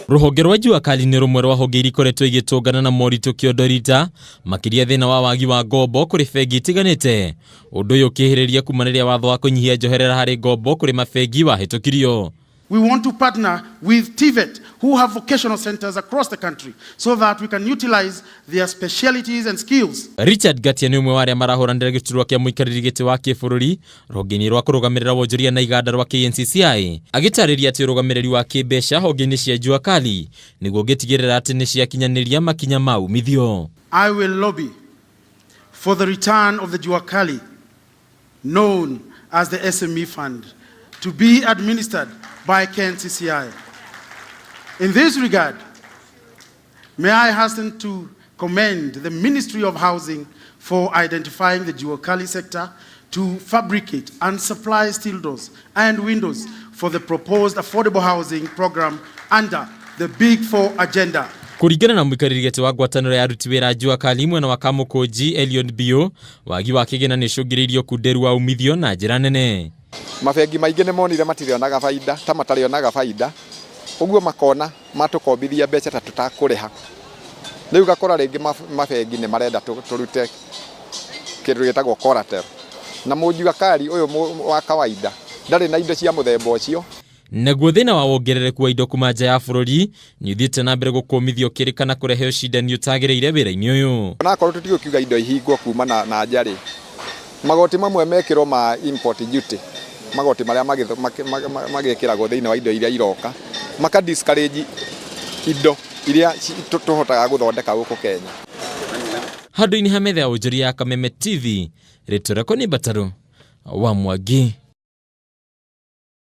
Ruhonge rwa Juakali ni rumwe rwa honge ikoretwo igitungana na moritũ kĩondorita makiria thĩna wa wagi wa ngombo kũrĩ bengi itiganĩte. Ũndũ ũyũ ũkĩhĩrĩria kuma rĩrĩa watho wa kũnyihia njoherera harĩ ngombo kũrĩ mabengi wahĩtũkirio. We want to partner with TVET, who have vocational centers across the country, so that we can utilize their specialities and skills. Richard Gatia ni umwe wa arĩa marahũranĩra gĩturwa kĩa mũikarĩri gĩtĩ wa kĩbũrũri honge-inĩ rwa kũrũgamĩrĩra wonjoria na iganda rwa KNCCI, agĩtarĩria atĩ ũrũgamĩrĩri wa kĩmbeca honge-inĩ cia Juakali nĩguo ũgĩtigĩrĩra atĩ nĩ ciakinyanĩria makinya ma umithio. I will lobby for the return of the Juakali, known as the SME Fund, to be administered by KNCCI. In this regard, may I hasten to commend the Ministry of Housing for identifying the Juakali sector to fabricate and supply steel doors and windows for the proposed affordable housing program under the Big Four agenda. Kũringana na mũikarĩri gĩtĩ wa ngwatanĩro ya aruti wĩra Juakali mwena wa Kamukunji Eliud Bio, wagi wa kĩgina nĩ ũcũngĩrĩirio kunderu wa umithio na njĩra nene. Mabengi maingĩ nĩ monire matirĩonaga faida ta matarĩonaga faida, ũguo makona matũkombithia mbeca ta tũtakũrĩha. Rĩu gakora rĩngĩ mabengi nĩ marenda tũrute kĩndũ gĩtagwo collateral, na Juakali ũyũ wa kawaida ndarĩ na indo cia mũthemba ũcio. Naguo thĩna wa wongerereku wa indo kuma nja ya bũrũri nĩ ũthiĩte na mbere gũkũmithio kĩrĩkana kũrehe ũcindani ũtagĩrĩire wĩra-inĩ ũyũ. Onakorwo tũtigũkiuga indo ihingwo kuma na nja rĩ, magoti mamwe mekĩrwo ma import duty, magoti marĩa magĩkĩragwo thĩinĩ wa indo iria iroka, maka discourage indo iria tũhotaga gũthondeka gũkũ Kenya. Handũ-inĩ ha metha ya wonjoria ya Kameme TV, rĩtwa rĩakwa nĩ Biacara wa Mwangi.